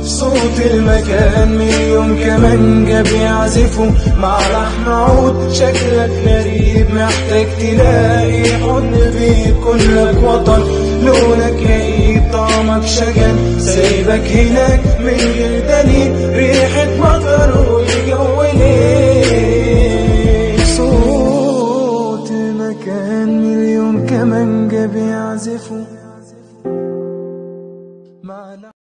صوت المكان مليون كمانجة بيعزفوا مع لحن عود. شكلك غريب محتاج تلاقي حضن بيكون لك وطن. لونك ياقيت طعمك شجن سايبك هناك من غير دليل. ريحة مطر والجو ليل. صوت المكان مليون كمانجة بيعزفوا